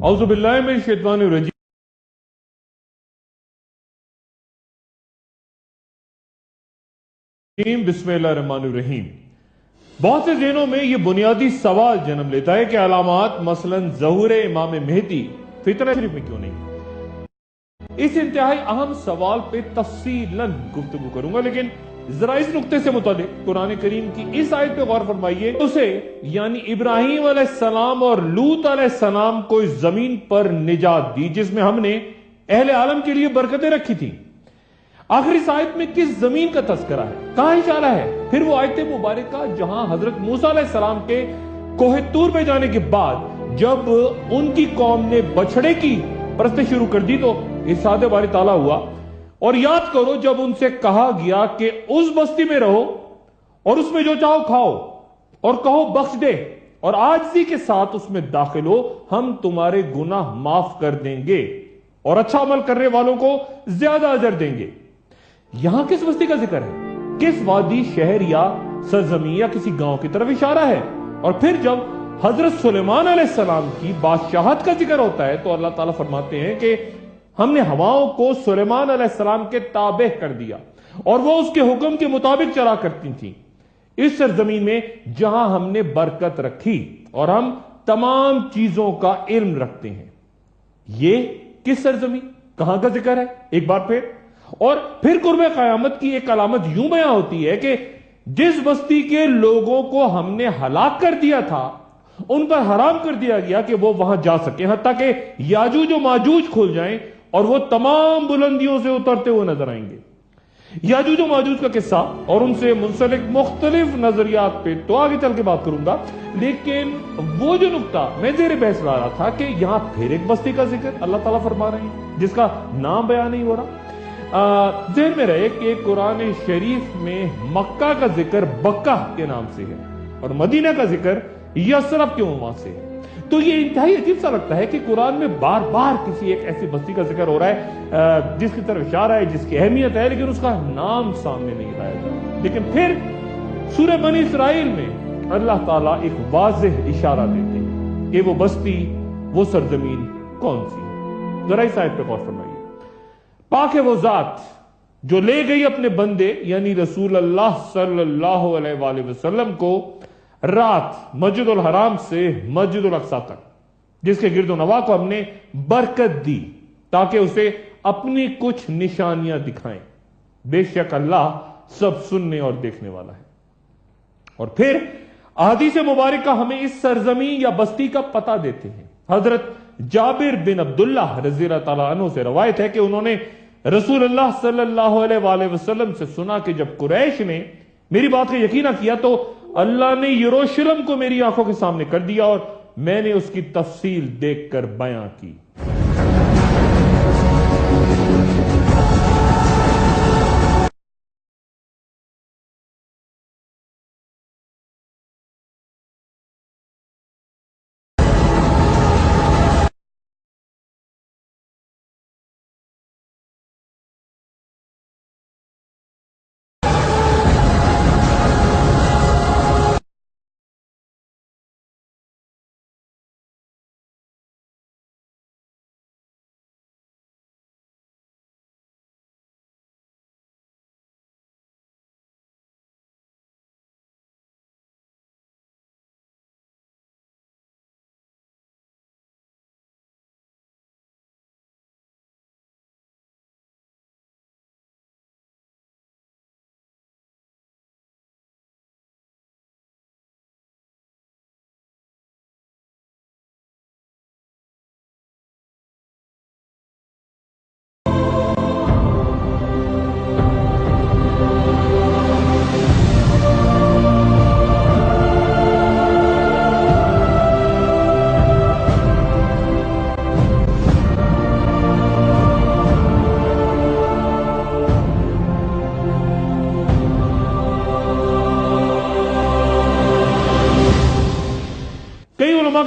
اعوذ باللہ من الشیطان الرجیم بسم اللہ الرحمن الرحیم۔ بہت سے ذہنوں میں یہ بنیادی سوال جنم لیتا ہے کہ علامات مثلا ظہور امام مہدی فطرہ شریف میں کیوں نہیں؟ اس انتہائی اہم سوال پہ تفصیلاً گفتگو کروں گا، لیکن ذرا اس نقطے سے متعلق قرآن کریم کی اس آیت پہ غور فرمائیے۔ اسے یعنی ابراہیم علیہ السلام اور لوط علیہ السلام کو اس زمین پر نجات دی جس میں ہم نے اہل عالم کے لیے برکتیں رکھی تھی۔ آخر اس آیت میں کس زمین کا تذکرہ ہے، کہاں اشارہ ہے؟ پھر وہ آیت مبارکہ جہاں حضرت موسیٰ علیہ السلام کے کوہ طور پہ جانے کے بعد جب ان کی قوم نے بچھڑے کی پرستش شروع کر دی تو ارشاد باری تعالیٰ ہوا، اور یاد کرو جب ان سے کہا گیا کہ اس بستی میں رہو اور اس میں جو چاہو کھاؤ اور کہو بخش دے اور عاجزی کے ساتھ اس میں داخل ہو، ہم تمہارے گناہ معاف کر دیں گے اور اچھا عمل کرنے والوں کو زیادہ اجر دیں گے۔ یہاں کس بستی کا ذکر ہے؟ کس وادی، شہر یا سرزمین یا کسی گاؤں کی طرف اشارہ ہے؟ اور پھر جب حضرت سلیمان علیہ السلام کی بادشاہت کا ذکر ہوتا ہے تو اللہ تعالیٰ فرماتے ہیں کہ ہم نے ہواؤں کو سلیمان علیہ السلام کے تابع کر دیا اور وہ اس کے حکم کے مطابق چلا کرتی تھیں اس سرزمین میں جہاں ہم نے برکت رکھی اور ہم تمام چیزوں کا علم رکھتے ہیں۔ یہ کس سرزمین، کہاں کا ذکر ہے؟ ایک بار پھر، اور پھر قرب قیامت کی ایک علامت یوں بیان ہوتی ہے کہ جس بستی کے لوگوں کو ہم نے ہلاک کر دیا تھا ان پر حرام کر دیا گیا کہ وہ وہاں جا سکیں، حتیٰ کہ یاجوج و ماجوج کھل جائیں اور وہ تمام بلندیوں سے اترتے ہوئے نظر آئیں گے۔ یاجوج و ماجوج کا قصہ اور ان سے منسلک مختلف نظریات پہ تو آگے چل کے بات کروں گا، لیکن وہ جو نقطہ میں زیر بحث لا رہا تھا کہ یہاں پھر ایک بستی کا ذکر اللہ تعالیٰ فرما رہے ہیں جس کا نام بیان نہیں ہو رہا۔ ذہن میں رہے کہ قرآن شریف میں مکہ کا ذکر بکہ کے نام سے ہے اور مدینہ کا ذکر یثرب کے عنوان سے ہے، تو یہ انتہائی عجیب سا لگتا ہے کہ قرآن میں بار بار کسی ایک ایسی بستی کا ذکر ہو رہا ہے جس کی طرف اشارہ ہے، جس کی اہمیت ہے، لیکن اس کا نام سامنے نہیں لایا جاتا۔ لیکن پھر سورہ بنی اسرائیل میں اللہ تعالیٰ ایک واضح اشارہ دیتے ہیں کہ وہ بستی، وہ سرزمین کون سی ہے۔ ذرا اس آیت پہ غور فرمائیے۔ پاک ہے وہ ذات جو لے گئی اپنے بندے یعنی رسول اللہ صلی اللہ علیہ وآلہ وسلم کو رات مسجد الحرام سے مسجد الاقصی تک، جس کے گرد و نواح کو ہم نے برکت دی تاکہ اسے اپنی کچھ نشانیاں دکھائیں۔ بے شک اللہ سب سننے اور دیکھنے والا ہے۔ اور پھر احادیث مبارکہ ہمیں اس سرزمین یا بستی کا پتہ دیتے ہیں۔ حضرت جابر بن عبداللہ رضی اللہ تعالیٰ عنہ سے روایت ہے کہ انہوں نے رسول اللہ صلی اللہ علیہ وآلہ وسلم سے سنا کہ جب قریش نے میری بات کا یقین کیا تو اللہ نے یروشلم کو میری آنکھوں کے سامنے کر دیا اور میں نے اس کی تفصیل دیکھ کر بیان کی۔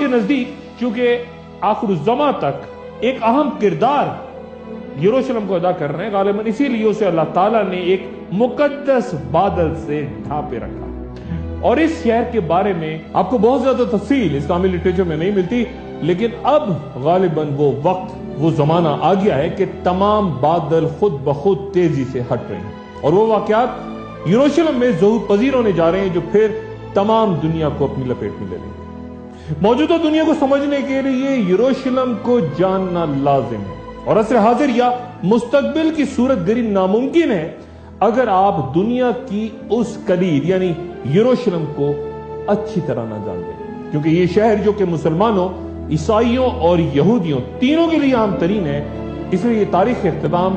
کے نزدیک چونکہ آخر الزمان تک ایک اہم کردار یروشلم کو ادا کر رہے ہیں، غالباً اسی لیے اسے اللہ تعالیٰ نے ایک مقدس بادل سے ڈھانپے رکھا۔ اور اس شہر کے بارے میں آپ کو بہت زیادہ تفصیل اسلامی لٹریچر میں نہیں ملتی، لیکن اب غالباً وہ وقت وہ زمانہ آ گیا ہے کہ تمام بادل خود بخود تیزی سے ہٹ رہے ہیں اور وہ واقعات یروشلم میں ظہور پذیر ہونے جا رہے ہیں جو پھر تمام دنیا کو اپنی لپیٹ میں لے لیں گے۔ موجودہ دنیا کو سمجھنے کے لیے یروشلم کو جاننا لازم ہے اور عصر حاضر یا مستقبل کی صورت گری ناممکن ہے اگر آپ دنیا کی اس کلید یعنی یروشلم کو اچھی طرح نہ جان لیں، کیونکہ یہ شہر جو کہ مسلمانوں، عیسائیوں اور یہودیوں تینوں کے لیے عام ترین ہے، اس لیے یہ تاریخ کے اختتام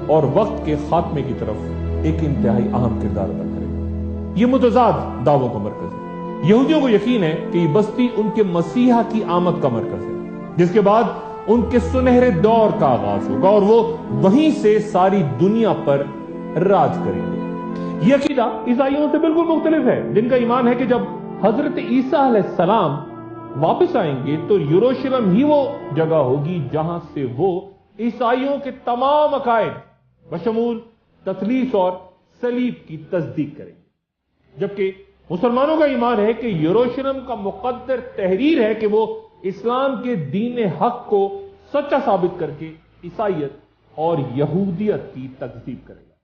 اور وقت کے خاتمے کی طرف ایک انتہائی اہم کردار ادا کرے گا۔ یہ متضاد دعووں کا مرکز ہے۔ یہودیوں کو یقین ہے کہ یہ بستی ان کے مسیحا کی آمد کا مرکز ہے، جس کے بعد ان کے سنہرے دور کا آغاز ہوگا اور وہ وہیں سے ساری دنیا پر راج کریں گے۔ یہ عقیدہ عیسائیوں سے بالکل مختلف ہے، جن کا ایمان ہے کہ جب حضرت عیسیٰ علیہ السلام واپس آئیں گے تو یروشلم ہی وہ جگہ ہوگی جہاں سے وہ عیسائیوں کے تمام عقائد بشمول تثلیث اور صلیب کی تصدیق کریں گے، جبکہ مسلمانوں کا ایمان ہے کہ یروشلم کا مقدر تحریر ہے کہ وہ اسلام کے دین حق کو سچا ثابت کر کے عیسائیت اور یہودیت کی تکذیب کرے گا،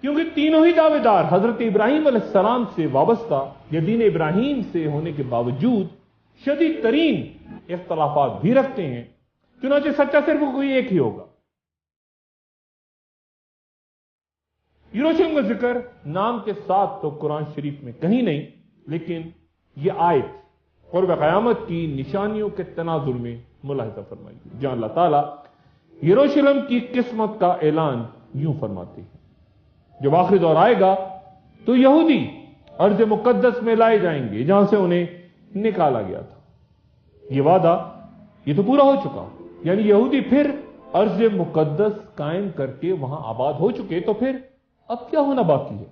کیونکہ تینوں ہی دعوے دار حضرت ابراہیم علیہ السلام سے وابستہ یا دین ابراہیم سے ہونے کے باوجود شدید ترین اختلافات بھی رکھتے ہیں، چنانچہ سچا صرف کوئی ایک ہی ہوگا۔ یروشلم کا ذکر نام کے ساتھ تو قرآن شریف میں کہیں نہیں، لیکن یہ آیت قرب قیامت کی نشانیوں کے تناظر میں ملاحظہ فرمائی، جہاں اللہ تعالیٰ یروشلم کی قسمت کا اعلان یوں فرماتے ہیں، جب آخری دور آئے گا تو یہودی ارض مقدس میں لائے جائیں گے جہاں سے انہیں نکالا گیا تھا۔ یہ وعدہ یہ تو پورا ہو چکا، یعنی یہودی پھر ارض مقدس قائم کر کے وہاں آباد ہو چکے، تو پھر اب کیا ہونا باقی ہے؟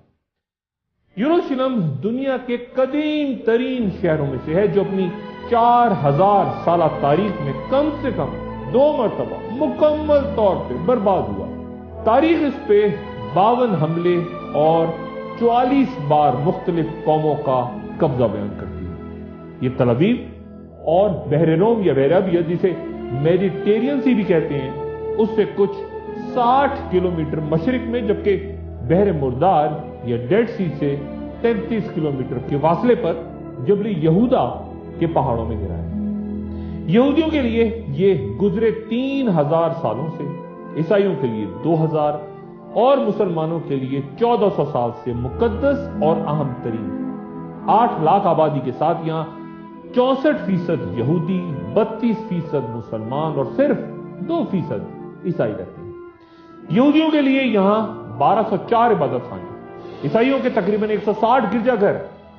یروشلم دنیا کے قدیم ترین شہروں میں سے ہے جو اپنی 4000 سالہ تاریخ میں کم سے کم 2 مرتبہ مکمل طور پہ برباد ہوا۔ تاریخ اس پہ 52 حملے اور 44 بار مختلف قوموں کا قبضہ بیان کرتی ہے۔ یہ تل ابیب اور بحر روم یا بحر ابیض جسے میڈیٹرینین سی بھی کہتے ہیں اس سے کچھ 60 کلومیٹر مشرق میں، جبکہ بحر مردار یا ڈیڈ سی سے 33 کلومیٹر کے فاصلے پر جبل یہودا کے پہاڑوں میں گرا ہے۔ یہودیوں کے لیے یہ گزرے 3000 سالوں سے، عیسائیوں کے لیے 2000 اور مسلمانوں کے لیے 1400 سال سے مقدس اور اہم ترین 8 لاکھ آبادی کے ساتھ یہاں 64% یہودی، 32% مسلمان اور صرف 2% عیسائی رہتے ہیں۔ یہودیوں کے لیے یہاں 1204 عبادت خانے، عیسائیوں کے تقریباً 160 گرجا گھر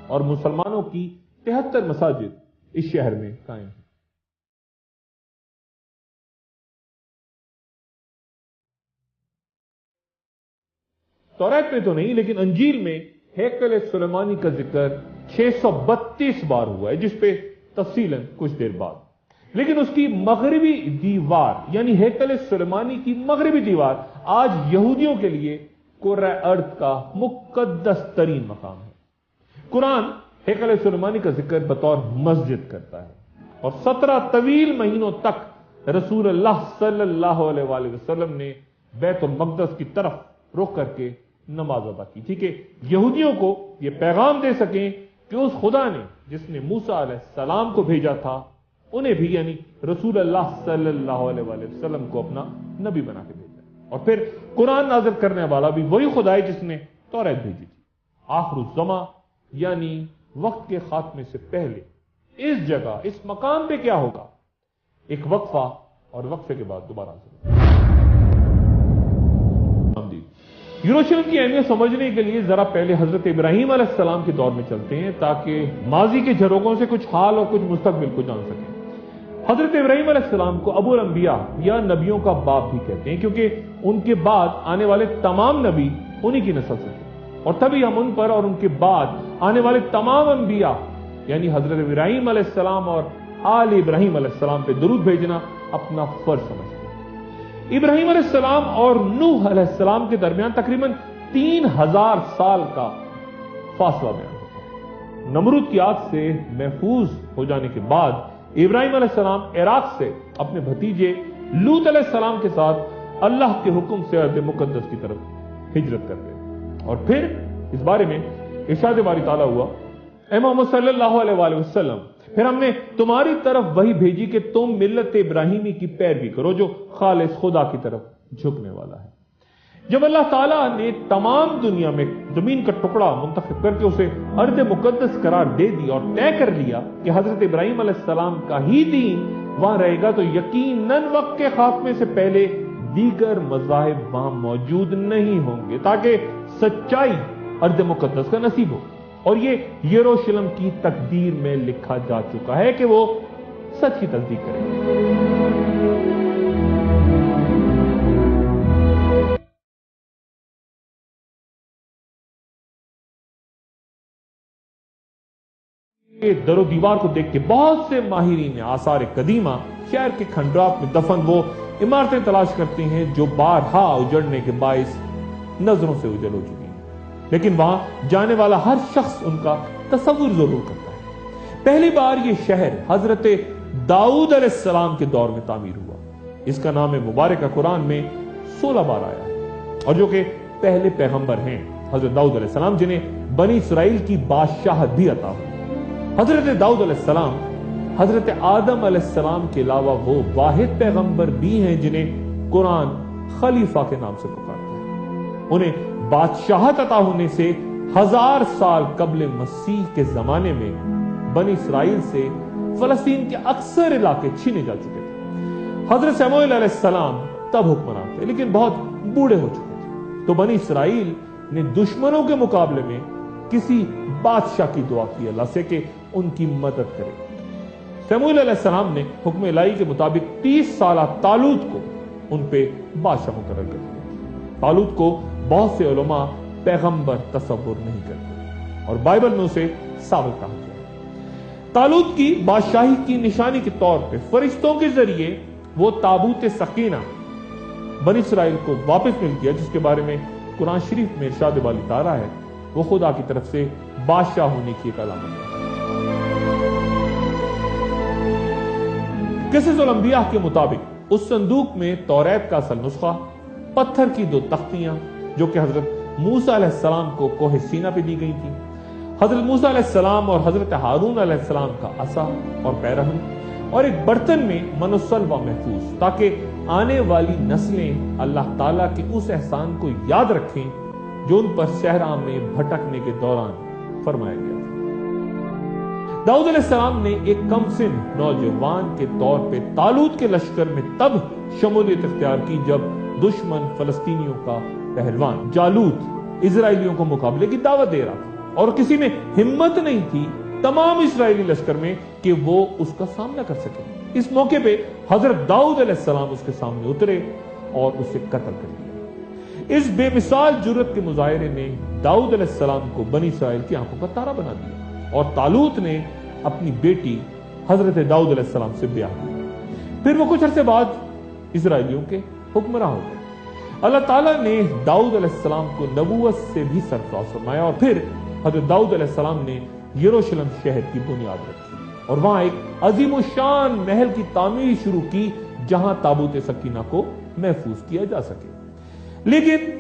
اور مسلمانوں کی 73 مساجد اس شہر میں قائم ہیں۔ توریت میں تو نہیں، لیکن انجیل میں ہیکل سلیمانی کا ذکر 632 بار ہوا ہے، جس پہ تفصیلاً کچھ دیر بعد۔ لیکن اس کی مغربی دیوار یعنی ہیکل سلیمانی کی مغربی دیوار آج یہودیوں کے لیے کرۂ ارض کا مقدس ترین مقام ہے۔ قرآن ہیکل سلیمانی کا ذکر بطور مسجد کرتا ہے اور 17 طویل مہینوں تک رسول اللہ صلی اللہ علیہ وآلہ وسلم نے بیت المقدس کی طرف رخ کر کے نماز ادا کی تھی کہ یہودیوں کو یہ پیغام دے سکیں کہ اس خدا نے جس نے موسیٰ علیہ السلام کو بھیجا تھا انہیں بھی یعنی رسول اللہ صلی اللہ علیہ وآلہ وسلم کو اپنا نبی بنا کے بھیجا، اور پھر قرآن نازل کرنے والا بھی وہی خدا ہے جس نے توریت بھیجی تھی۔ آخر الزماں یعنی وقت کے خاتمے سے پہلے اس جگہ اس مقام پہ کیا ہوگا؟ ایک وقفہ، اور وقفے کے بعد دوبارہ حاضر۔ یروشلم کی اہمیت سمجھنے کے لیے ذرا پہلے حضرت ابراہیم علیہ السلام کے دور میں چلتے ہیں تاکہ ماضی کے جھروکوں سے کچھ حال اور کچھ مستقبل کو جان سکیں۔ حضرت ابراہیم علیہ السلام کو ابو الانبیاء یا نبیوں کا باپ بھی کہتے ہیں، کیونکہ ان کے بعد آنے والے تمام نبی انہی کی نسل سے تھے، اور تبھی ہم ان پر اور ان کے بعد آنے والے تمام انبیاء یعنی حضرت ابراہیم علیہ السلام اور آل ابراہیم علیہ السلام پہ درود بھیجنا اپنا فرض سمجھتے ہیں۔ ابراہیم علیہ السلام اور نوح علیہ السلام کے درمیان تقریباً 3000 سال کا فاصلہ بیان ہوتا ہے۔ نمرود کی آگ سے محفوظ ہو جانے کے بعد ابراہیم علیہ السلام عراق سے اپنے بھتیجے لوط علیہ السلام کے ساتھ اللہ کے حکم سے ارض مقدس کی طرف ہجرت کر گئے، اور پھر اس بارے میں ارشاد باری تعالیٰ ہوا، اے محمد صلی اللہ علیہ وآلہ وسلم، پھر ہم نے تمہاری طرف وہی بھیجی کہ تم ملت ابراہیمی کی پیروی کرو جو خالص خدا کی طرف جھکنے والا ہے۔ جب اللہ تعالیٰ نے تمام دنیا میں زمین کا ٹکڑا منتخب کر کے اسے ارض مقدس قرار دے دی اور طے کر لیا کہ حضرت ابراہیم علیہ السلام کا ہی دین وہاں رہے گا، تو یقیناً وقت کے خاتمے سے پہلے دیگر مذاہب وہاں موجود نہیں ہوں گے تاکہ سچائی ارض مقدس کا نصیب ہو، اور یہ یروشلم کی تقدیر میں لکھا جا چکا ہے کہ وہ سچ کی تصدیق کرے گا۔ در و دیوار کو دیکھ کے بہت سے ماہرین آثار قدیمہ شہر کے کھنڈرات میں دفن وہ عمارتیں تلاش کرتے ہیں جو بارہا اجڑنے کے باعث نظروں سے اجل ہو چکی ہیں، لیکن وہاں جانے والا ہر شخص ان کا تصور ضرور کرتا ہے۔ پہلی بار یہ شہر حضرت داؤد علیہ السلام کے دور میں تعمیر ہوا۔ اس کا نام مبارکہ قرآن میں 16 بار آیا ہے، اور جو کہ پہلے پیغمبر ہیں حضرت داؤد علیہ السلام، جنہیں بنی اسرائیل کی بادشاہت بھی عطا ہوئی۔ حضرت داؤد علیہ السلام حضرت آدم علیہ السلام کے علاوہ وہ واحد پیغمبر بھی ہیں جنہیں قرآن خلیفہ کے نام سے پکارتا ہے۔ انہیں بادشاہت عطا ہونے سے 1000 سال قبل مسیح کے زمانے میں بنی اسرائیل سے فلسطین کے اکثر علاقے چھینے جا چکے تھے۔ حضرت سموئیل علیہ السلام تب حکمران تھے، لیکن بہت بوڑھے ہو چکے تھے، تو بنی اسرائیل نے دشمنوں کے مقابلے میں کسی بادشاہ کی دعا کی اللہ سے کہ ان کی مدد کرے۔ سموئیل علیہ السلام نے حکم الہی کے مطابق 30 سالہ طالوت کو ان پہ بادشاہ مقرر کر دیا۔ طالوت کو بہت سے علماء پیغمبر تصور نہیں کرتے، اور بائبل میں اسے ساول کہا گیا ہے۔ طالوت کی بادشاہی کی نشانی کے طور پہ فرشتوں کے ذریعے وہ تابوت سکینہ بنی اسرائیل کو واپس مل گیا، جس کے بارے میں قرآن شریف میں ارشاد والی تعالیٰ ہے، وہ خدا کی طرف سے بادشاہ ہونے کی ایک علامت ہے۔ قصص الانبیاء کے مطابق اس صندوق میں توریت کا اصل نسخہ، پتھر کی 2 تختیاں جو کہ حضرت موسیٰ علیہ السلام کو کوہ سینا پہ دی گئی تھیں، حضرت موسیٰ علیہ السلام اور حضرت ہارون علیہ السلام کا عصا اور پیرہن، اور ایک برتن میں من و سلوہ محفوظ، تاکہ آنے والی نسلیں اللہ تعالیٰ کے اس احسان کو یاد رکھیں جو ان پر صحرا میں بھٹکنے کے دوران فرمایا گیا تھا۔ داؤد علیہ السلام نے ایک کم سن نوجوان کے طور پہ طالوت کے لشکر میں تب شمولیت اختیار کی جب دشمن فلسطینیوں کا پہلوان جالوت اسرائیلیوں کو مقابلے کی دعوت دے رہا تھا، اور کسی میں ہمت نہیں تھی تمام اسرائیلی لشکر میں کہ وہ اس کا سامنا کر سکے۔ اس موقع پہ حضرت داؤد علیہ السلام اس کے سامنے اترے اور اسے قتل کر دیا۔ اس بے مثال جرأت کے مظاہرے نے داؤد علیہ السلام کو بنی اسرائیل کی آنکھوں کا تارا بنا دیا، اور طالوت نے اپنی بیٹی حضرت داؤد علیہ السلام سے بیاہ کیا۔ پھر وہ کچھ عرصے بعد اسرائیلیوں کے حکمراں ہو گئے۔ اللہ تعالیٰ نے داؤد علیہ السلام کو نبوت سے بھی سرفراز فرمایا، اور پھر حضرت داؤد علیہ السلام نے یروشلم شہر کی بنیاد رکھی اور وہاں ایک عظیم و شان محل کی تعمیر شروع کی جہاں تابوت سکینہ کو محفوظ کیا جا سکے۔ لیکن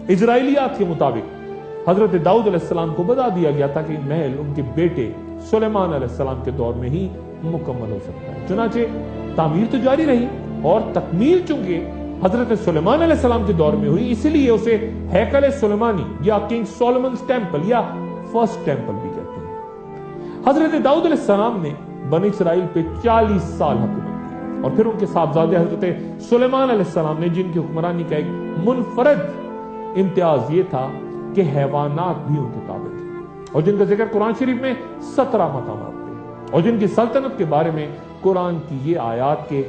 اسرائیلیات کے مطابق حضرت داؤد علیہ السلام کو بتا دیا گیا تھا کہ یہ محل ان کے بیٹے سلیمان علیہ السلام کے دور میں ہی مکمل ہو سکتا ہے۔ چنانچہ تعمیر تو جاری رہی، اور تکمیل چونکہ حضرت سلیمان علیہ السلام کے دور میں ہوئی، اسی لیے اسے ہیکل سلیمانی یا کنگ سولومنز ٹیمپل یا فرسٹ ٹیمپل بھی کہتے ہیں۔ حضرت داؤد علیہ السلام نے بنی اسرائیل پہ 40 سال حکومت کی، اور پھر ان کے صاحبزادے حضرت سلیمان علیہ السلام نے، جن کی حکمرانی کا ایک منفرد امتیاز یہ تھا کہ حیوانات بھی ان کے تابع تھے، اور جن کا ذکر قرآن شریف میں 17 مقامات پہ، اور جن کی سلطنت کے بارے میں قرآن کی یہ آیات کہ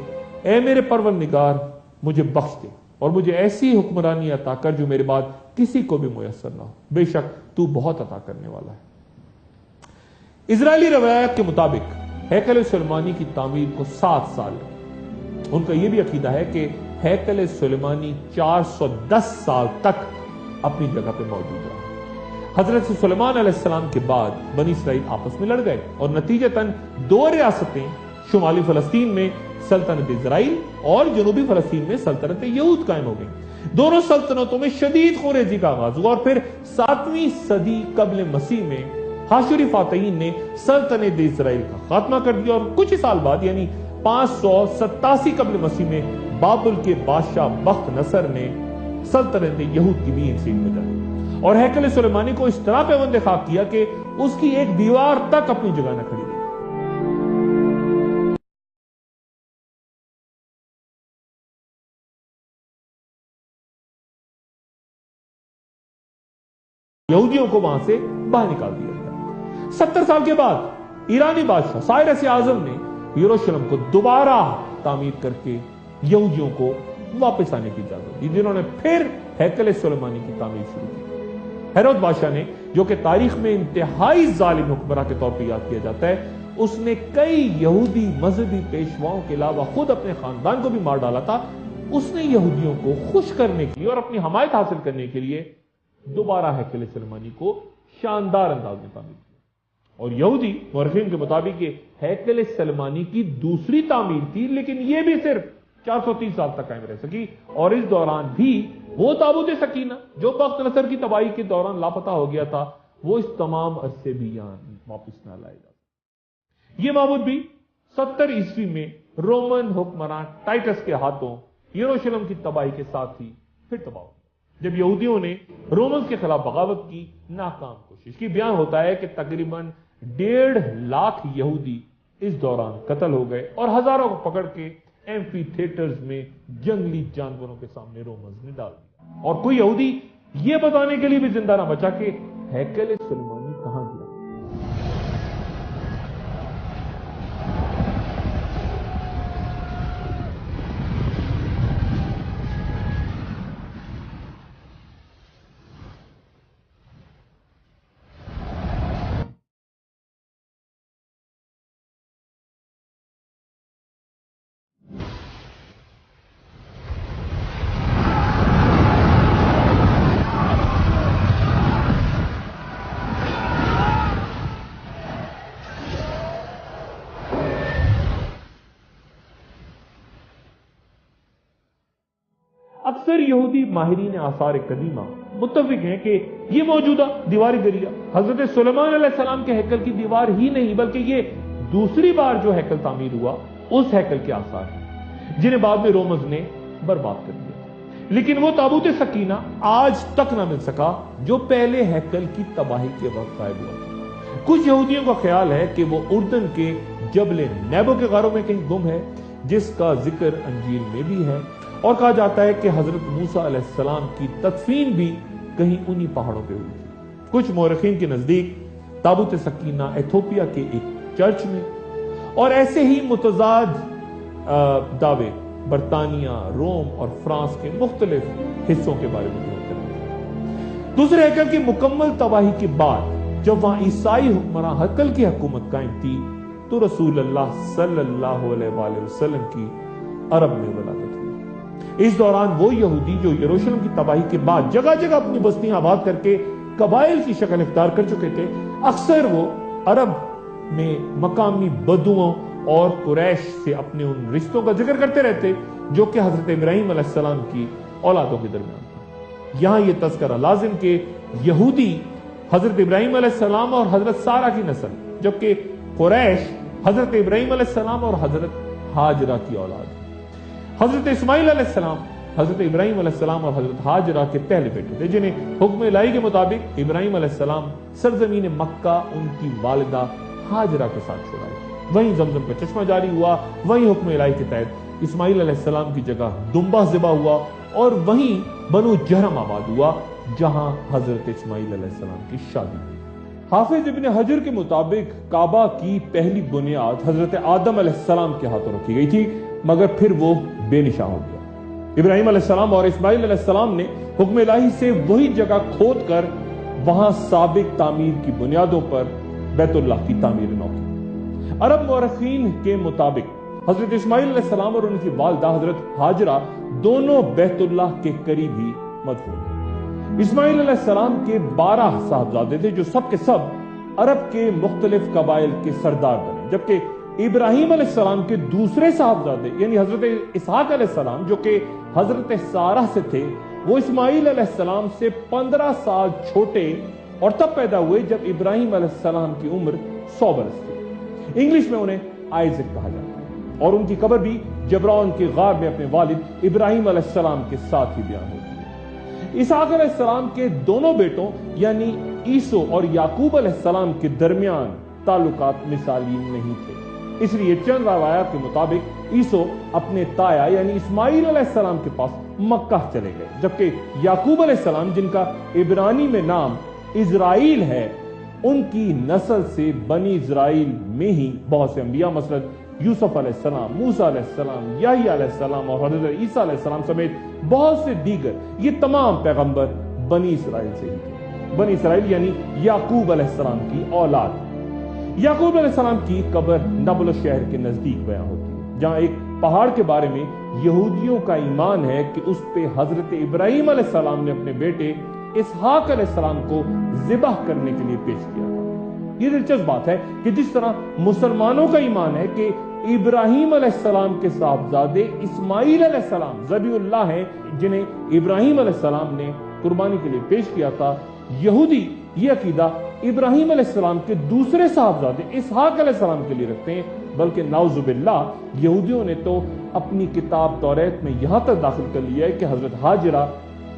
اے میرے پروردگار مجھے بخش دے اور مجھے ایسی حکمرانی عطا کر جو میرے بعد کسی کو بھی میسر نہ ہو، بے شک تو بہت عطا کرنے والا ہے۔ اسرائیلی روایات کے مطابق ہیکل سلیمانی کی تعمیر کو 7 سال لگے۔ ان کا یہ بھی عقیدہ ہے کہ ہیکل سلیمانی 410 سال تک اپنی جگہ پہ موجود رہا۔ حضرت سلیمان علیہ السلام کے بعد بنی اسرائیل آپس میں لڑ گئے، اور نتیجتاً 2 ریاستیں شمالی فلسطین میں سلطنت اسرائیل اور جنوبی فلسطین میں سلطنت یہود قائم ہو گئی۔ دونوں سلطنتوں میں شدید خونریزی کا آغاز ہوا اور پھر 7ویں صدی قبل مسیح میں حاشری فاتحین نے سلطنت اسرائیل کا خاتمہ کر دیا، اور کچھ ہی سال بعد یعنی 587 قبل مسیح میں بابل کے بادشاہ بخت نصر نے سلطنت یہود کی بھی سیل میں ڈالی اور ہیکل سلیمانی کو اس طرح پیوند خاک کیا کہ اس کی ایک دیوار تک اپنی جگہ نہ کھڑی رہی۔ یہودیوں کو وہاں سے باہر نکال دیا گیا۔ 70 سال کے بعد ایرانی بادشاہ سائرس اعظم نے یروشلم کو دوبارہ تعمیر کر کے یہودیوں کو واپس آنے کی اجازت دی، جنہوں نے پھر ہیکل سلیمانی کی تعمیر شروع کی۔ ہیرود بادشاہ نے، جو کہ تاریخ میں انتہائی ظالم حکمراں کے طور پہ یاد کیا جاتا ہے، اس نے کئی یہودی مذہبی پیشواؤں کے علاوہ خود اپنے خاندان کو بھی مار ڈالا تھا۔ اس نے یہودیوں کو خوش کرنے کے لیے اور اپنی حمایت حاصل کرنے کے لیے دوبارہ ہیکل سلیمانی کو شاندار انداز میں تعمیر کیا، اور یہودی مورخین کے مطابق یہ ہیکل سلیمانی کی دوسری تعمیر تھی، لیکن یہ بھی صرف 430 سال تک قائم رہ سکی، اور اس دوران بھی وہ تابوت سکینہ جو بخت نصر کی تباہی کے دوران لاپتہ ہو گیا تھا، وہ اس تمام عرصے بھی یہاں واپس نہ لائے جا۔ یہ معبود بھی 70 عیسوی میں رومن حکمراں ٹائٹس کے ہاتھوں یروشلم کی تباہی کے ساتھ ہی پھر تباہ ہو، جب یہودیوں نے رومنز کے خلاف بغاوت کی ناکام کوشش کی۔ بیان ہوتا ہے کہ تقریباً 1.5 لاکھ یہودی اس دوران قتل ہو گئے اور ہزاروں کو پکڑ کے ایمفی تھیٹرز میں جنگلی جانوروں کے سامنے رومنز نے ڈال دیا، اور کوئی یہودی یہ بتانے کے لیے بھی زندہ نہ بچا کہ ہیکل سلیمانی کہاں گیا۔ اکثر یہودی ماہرین آثار قدیمہ متفق ہیں کہ یہ موجودہ دیواری دریا حضرت سلیمان علیہ السلام کے ہیکل کی دیوار ہی نہیں، بلکہ یہ دوسری بار جو ہیکل تعمیر ہوا اس ہیکل کے آثار ہیں، جنہیں بعد میں رومنز نے برباد کر دیا۔ لیکن وہ تابوت سکینہ آج تک نہ مل سکا جو پہلے ہیکل کی تباہی کے وقت غائب ہوا تھا۔ کچھ یہودیوں کا خیال ہے کہ وہ اردن کے جبل نیبو کے غاروں میں کہیں گم ہے، جس کا ذکر انجیل میں بھی ہے، اور کہا جاتا ہے کہ حضرت موسیٰ علیہ السلام کی تدفین بھی کہیں انہی پہاڑوں پہ ہوئی تھی۔ کچھ مورخین کے نزدیک تابوت سکینہ ایتھوپیا کے ایک چرچ میں، اور ایسے ہی متضاد دعوے برطانیہ، روم اور فرانس کے مختلف حصوں کے بارے میں ہوتے ہیں۔ دوسرے ہیکل کی مکمل تباہی کے بعد جب وہاں عیسائی حکمراں ہیکل کی حکومت قائم تھی تو رسول اللہ صلی اللہ علیہ وآلہ وسلم کی عرب میں ولادت ہوئی۔ اس دوران وہ یہودی جو یروشلم کی تباہی کے بعد جگہ جگہ اپنی بستیاں آباد کر کے قبائل کی شکل اختیار کر چکے تھے، اکثر وہ عرب میں مقامی بدوؤں اور قریش سے اپنے ان رشتوں کا ذکر کرتے رہتے جو کہ حضرت ابراہیم علیہ السلام کی اولادوں کے درمیان تھا۔ یہاں یہ تذکرہ لازم کہ یہودی حضرت ابراہیم علیہ السلام اور حضرت سارہ کی نسل، جبکہ قریش حضرت ابراہیم علیہ السلام اور حضرت ہاجرہ کی اولاد۔ حضرت اسماعیل علیہ السلام حضرت ابراہیم علیہ السلام اور حضرت ہاجرہ کے پہلے بیٹے تھے، جنہیں حکم الہی کے مطابق ابراہیم علیہ السلام سرزمین مکہ ان کی والدہ ہاجرہ کے ساتھ چھوڑائے۔ وہیں زمزم کا چشمہ جاری ہوا، وہیں حکم الہی کے تحت اسماعیل علیہ السلام کی جگہ دمبہ ذبح ہوا، اور وہیں بنو جہرم آباد ہوا جہاں حضرت اسماعیل علیہ السلام کی شادی ہوئی۔ حافظ ابن حجر کے مطابق کعبہ کی پہلی بنیاد حضرت آدم علیہ السلام کے ہاتھوں رکھی گئی تھی، مگر پھر وہ بے نشاں ہو گیا۔ ابراہیم علیہ السلام اور اسماعیل علیہ السلام نے حکم الہی سے وہی جگہ کھود کر وہاں سابق تعمیر کی بنیادوں پر بیت اللہ کی تعمیر نو کی۔ عرب مورخین کے مطابق حضرت اسماعیل علیہ السلام اور ان کی والدہ حضرت ہاجرہ دونوں بیت اللہ کے قریب ہی مدفون ہیں۔ اسماعیل علیہ السلام کے 12 صاحبزادے تھے جو سب کے سب عرب کے مختلف قبائل کے سردار بنے، جبکہ ابراہیم علیہ السلام کے دوسرے صاحبزادے یعنی حضرت اسحاق علیہ السلام جو کہ حضرت سارہ سے تھے، وہ اسماعیل علیہ السلام سے 15 سال چھوٹے اور تب پیدا ہوئے جب ابراہیم علیہ السلام کی عمر 100 برس تھی۔ انگلش میں انہیں آئزک کہا جاتا ہے، اور ان کی قبر بھی جبرون کے غار میں اپنے والد ابراہیم علیہ السلام کے ساتھ ہی بیان ہوتی ہے۔ اسحاق علیہ السلام کے دونوں بیٹوں یعنی عیسو اور یعقوب علیہ السلام کے درمیان تعلقات مثالی نہیں تھے، اس لیے چند روایات کے مطابق عیسو اپنے تایا یعنی اسماعیل علیہ السلام کے پاس مکہ چلے گئے، جبکہ یعقوب علیہ السلام جن کا عبرانی میں نام اسرائیل ہے، ان کی نسل سے بنی اسرائیل میں ہی بہت سے انبیاء مثلا یوسف علیہ السلام، موسیٰ علیہ السلام، یحییٰ علیہ السلام اور حضرت عیسیٰ علیہ السلام سمیت بہت سے دیگر یہ تمام پیغمبر بنی اسرائیل سے ہی تھے۔ بنی اسرائیل یعنی یعقوب علیہ السلام کی اولاد۔ یعقوب علیہ السلام کی قبر نبل شہر کے نزدیک بیان ہوتی ہے، جہاں ایک پہاڑ کے بارے میں یہودیوں کا ایمان ہے کہ اس پہ حضرت ابراہیم علیہ السلام نے اپنے بیٹے اسحاق علیہ السلام کو ذبح کرنے کے لیے پیش کیا تھا۔ یہ دلچسپ بات ہے کہ جس طرح مسلمانوں کا ایمان ہے کہ ابراہیم علیہ السلام کے صاحبزادے اسماعیل علیہ السلام ذبیح اللہ ہیں جنہیں ابراہیم علیہ السلام نے قربانی کے لیے پیش کیا تھا، یہودی یہ عقیدہ ابراہیم علیہ السلام کے دوسرے صاحبزادے اسحاق علیہ السلام کے لیے رکھتے ہیں، بلکہ نعوذ باللہ یہودیوں نے تو اپنی کتاب توریت میں یہاں تک داخل کر لیا ہے کہ حضرت ہاجرہ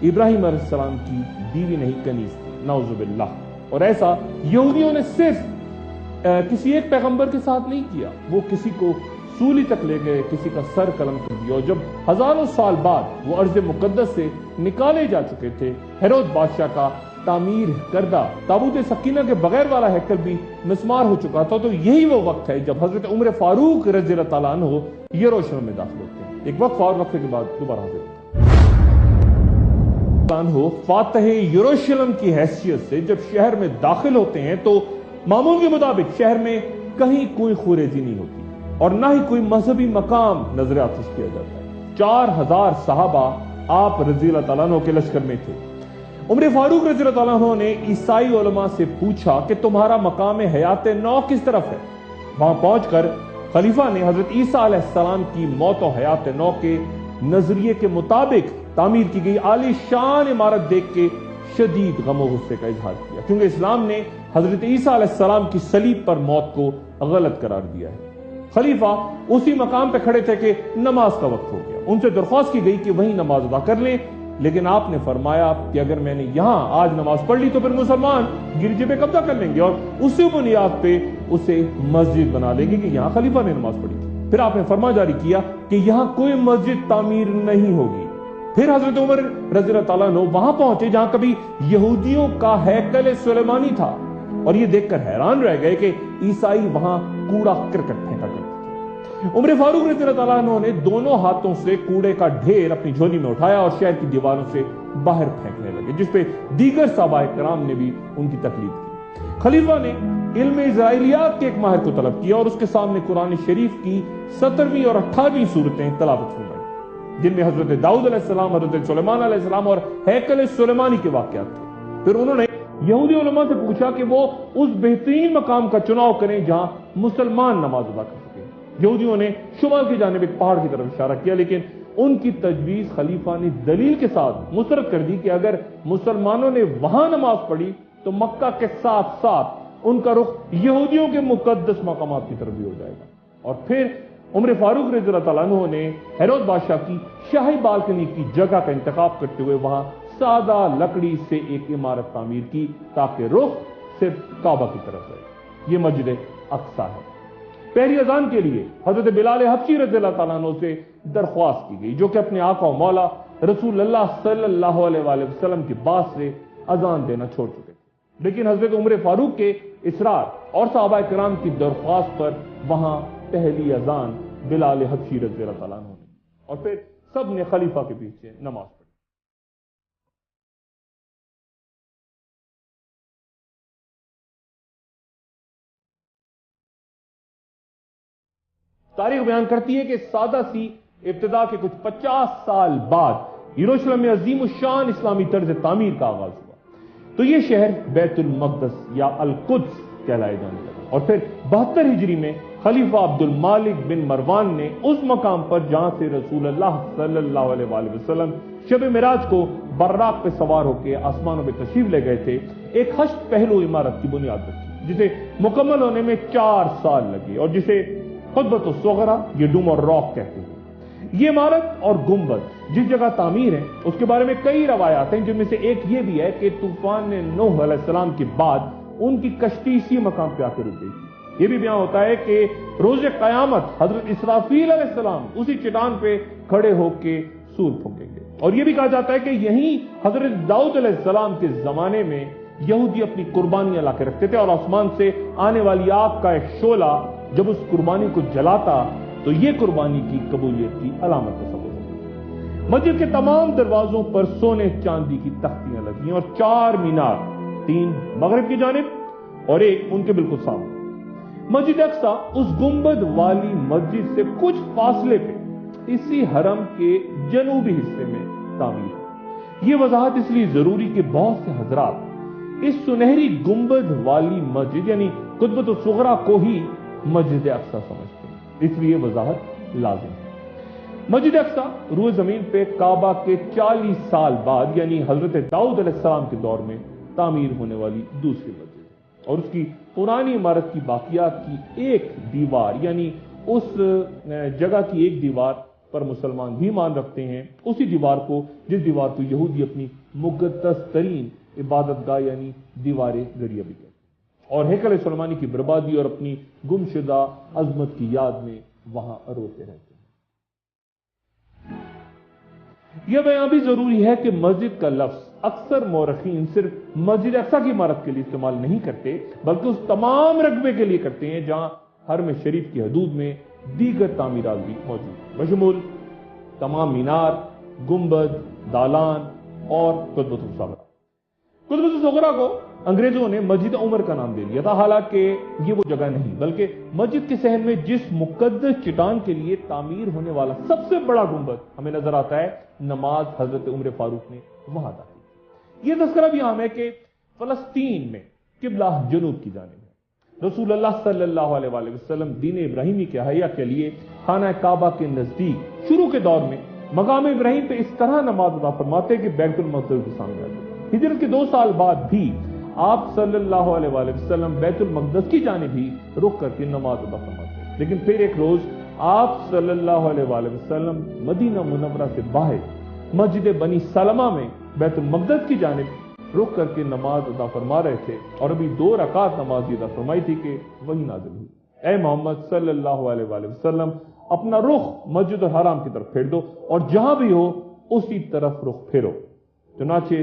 ابراہیم علیہ السلام کی بیوی نہیں کنیز تھی، نعوذ باللہ۔ اور ایسا یہودیوں نے صرف کسی ایک پیغمبر کے ساتھ نہیں کیا، وہ کسی کو سولی تک لے گئے، کسی کا سر قلم کر دیا، اور جب ہزاروں سال بعد وہ ارض مقدس سے نکالے جا چکے تھے، ہیرود بادشاہ کا تعمیر کردہ تابوت سکینہ کے بغیر والا ہیکل بھی مسمار ہو چکا تھا، تو یہی وہ وقت ہے جب حضرت عمر فاروق رضی اللہ تعالیٰ عنہ یروشلم میں داخل ہوتے ہیں۔ ایک وقت اور وقفے کے بعد دوبارہ حاضر ہوتے ہیں۔ فاتح یروشلم کی حیثیت سے جب شہر میں داخل ہوتے ہیں تو معمول کے مطابق شہر میں کہیں کوئی خوریزی نہیں ہوتی اور نہ ہی کوئی مذہبی مقام نظر آتش کیا جاتا ہے۔ 4000 صحابہ آپ رضی اللہ تعالیٰ عنہ کے لشکر میں تھے۔ عمر فاروق رضی اللہ تعالیٰ عنہ نے عیسائی علماء سے پوچھا کہ تمہارا مقام حیات نو کس طرف ہے؟ وہاں پہنچ کر خلیفہ نے حضرت عیسیٰ علیہ السلام کی موت و حیات نو کے نظریے کے مطابق تعمیر کی گئی عالی شان عمارت دیکھ کے شدید غم و غصے کا اظہار کیا، کیونکہ اسلام نے حضرت عیسیٰ علیہ السلام کی صلیب پر موت کو غلط قرار دیا ہے۔ خلیفہ اسی مقام پہ کھڑے تھے کہ نماز کا وقت ہو گیا، ان سے درخواست کی گئی کہ وہیں نماز ادا کر لیں، لیکن آپ نے فرمایا کہ اگر میں نے یہاں آج نماز پڑھ لی تو پھر مسلمان گرجے پہ قبضہ کر لیں گے اور اسی بنیاد پہ اسے مسجد بنا لیں گے کہ یہاں خلیفہ نے نماز پڑھی۔ پھر آپ نے فرمان جاری کیا کہ یہاں کوئی مسجد تعمیر نہیں ہوگی۔ پھر حضرت عمر رضی اللہ تعالیٰ عنہ وہاں پہنچے جہاں کبھی یہودیوں کا ہیکل سلیمانی تھا، اور یہ دیکھ کر حیران رہ گئے کہ عیسائی وہاں کوڑا کرکٹ پھینکا کرتے تھے۔ عمر فاروق رضی اللہ تعالیٰ عنہ نے دونوں ہاتھوں سے کوڑے کا ڈھیر اپنی جھولی میں اٹھایا اور شہر کی دیواروں سے باہر پھینکنے لگے، جس پہ دیگر صحابہ کرام نے بھی ان کی تقلید کی۔ خلیفہ نے علم اسرائیلیات کے ایک ماہر کو طلب کیا اور اس کے سامنے قرآن شریف کی 17ویں اور 18ویں صورتیں تلاوت فرمائی، جن میں حضرت داؤد علیہ السلام، حضرت سلیمان علیہ السلام اور ہیکل سلیمانی کے واقعات تھے۔ پھر انہوں نے یہودی علماء سے پوچھا کہ وہ اس بہترین مقام کا چناؤ کریں جہاں مسلمان نماز ادا کر سکیں۔ یہودیوں نے شمال کی جانب ایک پہاڑ کی طرف اشارہ کیا، لیکن ان کی تجویز خلیفہ نے دلیل کے ساتھ مسترد کر دی کہ اگر مسلمانوں نے وہاں نماز پڑھی تو مکہ کے ساتھ ساتھ ان کا رخ یہودیوں کے مقدس مقامات کی طرف بھی ہو جائے گا۔ اور پھر عمر فاروق رضی اللہ تعالیٰ عنہ نے ہیرود بادشاہ کی شاہی بالکنی کی جگہ کا انتخاب کرتے ہوئے وہاں سادہ لکڑی سے ایک عمارت تعمیر کی تاکہ رخ صرف کعبہ کی طرف رہے۔ یہ مسجد اقصیٰ ہے۔ پہلی اذان کے لیے حضرت بلال حبشی رضی اللہ تعالیٰ عنہ سے درخواست کی گئی، جو کہ اپنے آقا و مولا رسول اللہ صلی اللہ علیہ وآلہ وسلم کی بات سے اذان دینا چھوڑ چکے تھے، لیکن حضرت عمر فاروق کے اصرار اور صحابہ کرام کی درخواست پر وہاں پہلی اذان بلال حبشی رضی اللہ تعالیٰ عنہ نے، اور پھر سب نے خلیفہ کے پیچھے نماز پڑھی۔ تاریخ بیان کرتی ہے کہ سادہ سی ابتدا کے کچھ 50 سال بعد یروشلم میں عظیم الشان اسلامی طرز تعمیر کا آغاز ہوا، تو یہ شہر بیت المقدس یا القدس کہلائے جانے لگا، اور پھر 72 ہجری میں خلیفہ عبد المالک بن مروان نے اس مقام پر جہاں سے رسول اللہ صلی اللہ علیہ وآلہ وسلم شب معراج کو براق پہ سوار ہو کے آسمانوں میں تشریف لے گئے تھے، ایک ہشت پہلو عمارت کی بنیاد رکھی جسے مکمل ہونے میں 4 سال لگے اور جسے خطبۃ الصغریٰ یہ ڈوم اور راک کہتے ہیں۔ یہ عمارت اور گنبد جس جگہ تعمیر ہے اس کے بارے میں کئی روایات ہیں، جن میں سے ایک یہ بھی ہے کہ طوفان نوح علیہ السلام کے بعد ان کی کشتی اسی مقام پہ آ کے رک گئی تھی۔ یہ بھی بیان ہوتا ہے کہ روز قیامت حضرت اسرافیل علیہ السلام اسی چٹان پہ کھڑے ہو کے سور پھونکیں گے، اور یہ بھی کہا جاتا ہے کہ یہیں حضرت داؤد علیہ السلام کے زمانے میں یہودی اپنی قربانیاں لا کے رکھتے تھے، اور آسمان سے آنے والی آگ کا ایک شعلہ جب اس قربانی کو جلاتا تو یہ قربانی کی قبولیت کی علامت تصور ہوتی۔ مسجد کے تمام دروازوں پر سونے چاندی کی تختیاں لگی ہیں اور 4 مینار، 3 مغرب کی جانب اور ایک ان کے بالکل سامنے۔ مسجد اقصیٰ اس گنبد والی مسجد سے کچھ فاصلے پہ اسی حرم کے جنوبی حصے میں تعمیر ہے۔ یہ وضاحت اس لیے ضروری کہ بہت سے حضرات اس سنہری گنبد والی مسجد یعنی قطبۃ الصغریٰ کو ہی مسجد اقصیٰ سمجھتے ہیں، اس لیے وضاحت لازم ہے۔ مسجد اقصیٰ روئے زمین پہ کعبہ کے 40 سال بعد یعنی حضرت داؤد علیہ السلام کے دور میں تعمیر ہونے والی دوسری مسجد ہے، اور اس کی پرانی عمارت کی باقیات کی ایک دیوار یعنی اس جگہ کی ایک دیوار پر مسلمان بھی مان رکھتے ہیں، اسی دیوار کو جس دیوار کو یہودی اپنی مقدس ترین عبادت گاہ یعنی دیوار گریہ بھی کہتے ہیں، اور ہیکل سلیمانی کی بربادی اور اپنی گمشدہ عظمت کی یاد میں وہاں روتے رہتے ہیں۔ یہ بیان بھی ضروری ہے کہ مسجد کا لفظ اکثر مورخین صرف مسجد اقصیٰ کی عمارت کے لیے استعمال نہیں کرتے بلکہ اس تمام رقبے کے لیے کرتے ہیں جہاں حرم شریف کی حدود میں دیگر تعمیرات بھی موجود ہیں، بشمول تمام مینار، گنبد، دالان اور قطبۃ الصغریٰ۔ قطبۃ الصغریٰ کو انگریزوں نے مسجد عمر کا نام دے دیا تھا، حالانکہ یہ وہ جگہ نہیں بلکہ مسجد کے صحن میں جس مقدس چٹان کے لیے تعمیر ہونے والا سب سے بڑا گنبد ہمیں نظر آتا ہے، نماز حضرت عمر فاروق نے وہاں ادا کی۔ یہ تذکرہ بھی عام ہے کہ فلسطین میں قبلہ جنوب کی جانب ہے۔ رسول اللہ صلی اللہ علیہ وآلہ وسلم دین ابراہیمی کے احیا کے لیے خانہ کعبہ کے نزدیک شروع کے دور میں مقام ابراہیم پہ اس طرح نماز ادا فرماتے کہ بیت المقدس کے سامنے آتے۔ ہجرت کے 2 سال بعد بھی آپ صلی اللہ علیہ وآلہ وسلم بیت المقدس کی جانب ہی رخ کر کے نماز ادا فرماتے، لیکن پھر ایک روز آپ صلی اللہ علیہ وآلہ وسلم مدینہ منورہ سے باہر مسجد بنی سلمہ میں بیت المقدس کی جانب رخ کر کے نماز ادا فرما رہے تھے، اور ابھی 2 رکعت نماز ادا فرمائی تھی کہ وہی نازل ہوئی، اے محمد صلی اللہ علیہ وآلہ وسلم اپنا رخ مسجد الحرام کی طرف پھیر دو اور جہاں بھی ہو اسی طرف رخ پھیرو۔ چنانچہ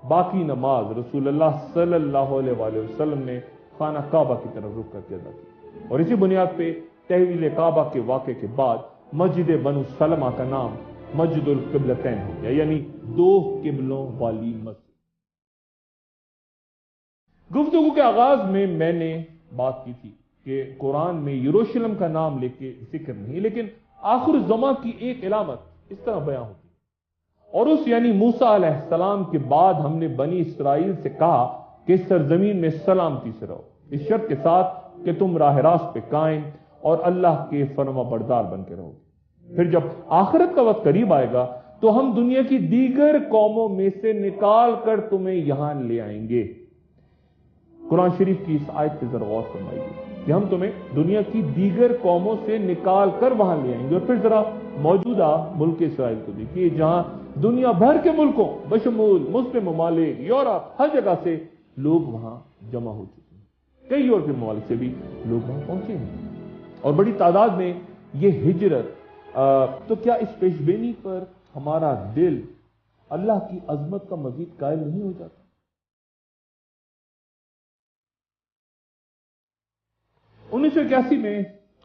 باقی نماز رسول اللہ صلی اللہ علیہ وآلہ وسلم نے خانہ کعبہ کی طرف رخ کر کے ادا کی، اور اسی بنیاد پہ تحویل کعبہ کے واقعے کے بعد مسجد بنو سلمہ کا نام مسجد القبلتین ہو گیا، یعنی 2 قبلوں والی مسجد۔ گفتگو کے آغاز میں نے بات کی تھی کہ قرآن میں یروشلم کا نام لے کے ذکر نہیں، لیکن آخر الزمان کی ایک علامت اس طرح بیان ہوتی ہے، اور اس یعنی موسیٰ علیہ السلام کے بعد ہم نے بنی اسرائیل سے کہا کہ اس سرزمین میں سلامتی سے رہو، اس شرط کے ساتھ کہ تم راہ راست پہ قائم اور اللہ کے فرما بردار بن کے رہو گے۔ پھر جب آخرت کا وقت قریب آئے گا تو ہم دنیا کی دیگر قوموں میں سے نکال کر تمہیں یہاں لے آئیں گے۔ قرآن شریف کی اس آیت پہ ذرا غور فرمائیے کہ ہم تمہیں دنیا کی دیگر قوموں سے نکال کر وہاں لے آئیں گے، اور پھر ذرا موجودہ ملک اسرائیل کو دیکھیے جہاں دنیا بھر کے ملکوں بشمول مسلم ممالک، یورپ، ہر جگہ سے لوگ وہاں جمع ہو چکے ہیں، کئی یورپی ممالک سے بھی لوگ وہاں پہنچے ہیں، اور بڑی تعداد میں یہ ہجرت تو کیا اس پیشبینی پر ہمارا دل اللہ کی عظمت کا مزید قائل نہیں ہو جاتا؟ 1981 میں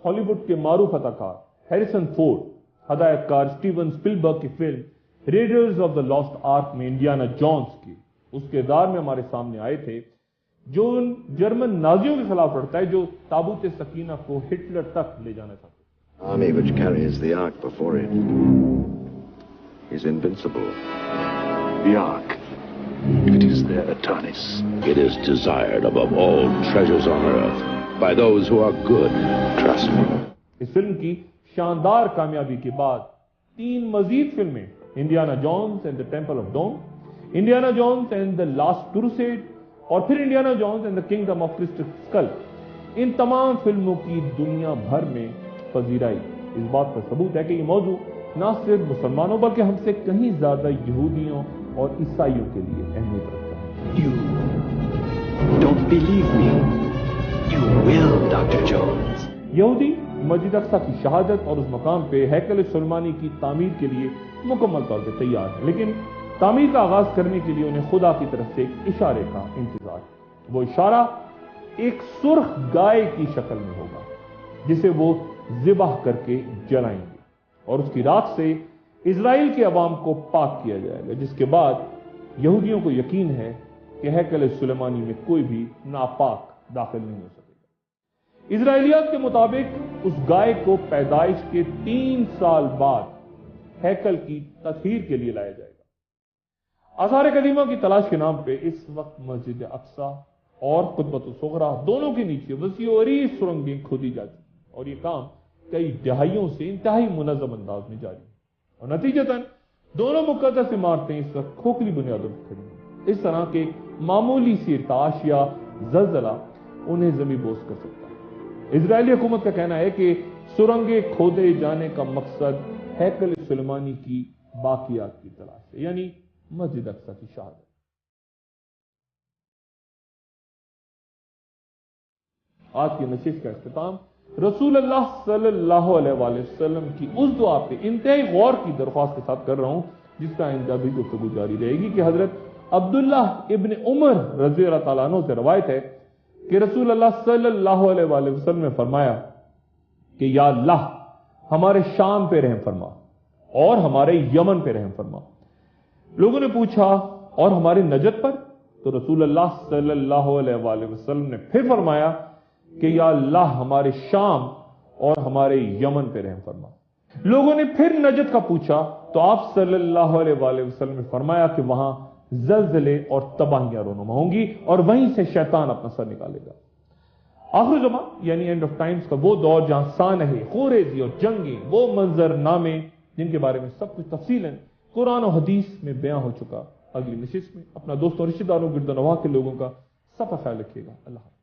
ہالی ووڈ کے معروف اداکار ہیریسن فورڈ ہدایت کار اسٹیون اسپلبرگ کی film Raiders of the Lost Ark میں انڈیانا جونز کی اس کردار میں ہمارے سامنے آئے تھے جو ان جرمن نازیوں کے خلاف لڑتا ہے جو تابوت سکینہ کو ہٹلر تک لے جانا چاہتے ہیں۔ Army which carries the Ark before it is invincible. The Ark, if it is there, Atanis, it is desired above all treasures on earth. by those who are good. Trust me. اس film کی شاندار کامیابی کے بعد 3 مزید فلمیں، Indiana Jones and the Temple of Doom, Indiana Jones and the Last Crusade, اور پھر Indiana Jones and the Kingdom of Crystal Skull, ان تمام فلموں کی دنیا بھر میں پذیرائی اس بات پر ثبوت ہے کہ یہ موضوع نہ صرف مسلمانوں بلکہ ہم سے کہیں زیادہ یہودیوں اور عیسائیوں کے لیے اہمیت رکھتا ہے۔ You don't believe me. You will, Dr. Jones. یہودی مسجد اقصی کی شہادت اور اس مقام پہ ہیکل سلیمانی کی تعمیر کے لیے مکمل طور پہ تیار ہے، لیکن تعمیر کا آغاز کرنے کے لیے انہیں خدا کی طرف سے ایک اشارے کا انتظار ہے۔ وہ اشارہ ایک سرخ گائے کی شکل میں ہوگا جسے وہ ذبح کر کے جلائیں گے، اور اس کی راکھ سے اسرائیل کے عوام کو پاک کیا جائے گا، جس کے بعد یہودیوں کو یقین ہے کہ ہیکل سلیمانی میں کوئی بھی ناپاک داخل نہیں ہو سکے گا۔ اسرائیلیات کے مطابق اس گائے کو پیدائش کے 3 سال بعد ہیکل کی تطہیر کے لیے لایا جائے گا۔ آثار قدیمہ کی تلاش کے نام پہ اس وقت مسجد اقصی اور قبۃ الصغریٰ دونوں کے نیچے وسیع و عریض سرنگیں کھودی جاتی ہیں، اور یہ کام کئی دہائیوں سے انتہائی منظم انداز میں جاری ہے، اور نتیجتاً دونوں مقدس عمارتیں اس وقت کھوکھلی بنیادوں پر کھڑی ہیں۔ اس طرح کے معمولی سی ارتعاش یا زلزلہ انہیں زمین بوس کر سکتا ہے۔ اسرائیلی حکومت کا کہنا ہے کہ سرنگیں کھودے جانے کا مقصد ہیکل سلیمانی کی باقیات کی تلاش ہے، یعنی مسجد اقصی کی شہادت۔ آج کی نشست کا اختتام رسول اللہ صلی اللہ علیہ وآلہ وسلم کی اس دعا پہ انتہائی غور کی درخواست کے ساتھ کر رہا ہوں، جس کا آئندہ بھی گفتگو جاری رہے گی، کہ حضرت عبداللہ ابن عمر رضی اللہ تعالیٰ عنہ سے روایت ہے کہ رسول اللہ صلی اللہ علیہ وآلہ وسلم نے فرمایا کہ یا اللہ ہمارے شام پہ رحم فرما اور ہمارے یمن پہ رحم فرما۔ لوگوں نے پوچھا اور ہماری نجد پر؟ تو رسول اللہ صلی اللہ علیہ وآلہ وسلم نے پھر فرمایا کہ یا اللہ ہمارے شام اور ہمارے یمن پہ رحم فرما۔ لوگوں نے پھر نجد کا پوچھا تو آپ صلی اللہ علیہ وآلہ وسلم نے فرمایا کہ وہاں زلزلے اور تباہیاں رونما ہوں گی اور وہیں سے شیطان اپنا سر نکالے گا۔ آخر زمان یعنی اینڈ آف ٹائمز کا وہ دور جہاں سانحے، خوریزی اور جنگیں، وہ منظر نامے جن کے بارے میں سب کچھ تفصیلاً قرآن و حدیث میں بیان ہو چکا۔ اگلی نشست میں اپنا دوستوں رشتہ داروں گرد و نواح کے لوگوں کا سب کا خیال رکھیے گا۔ اللہ حافظ۔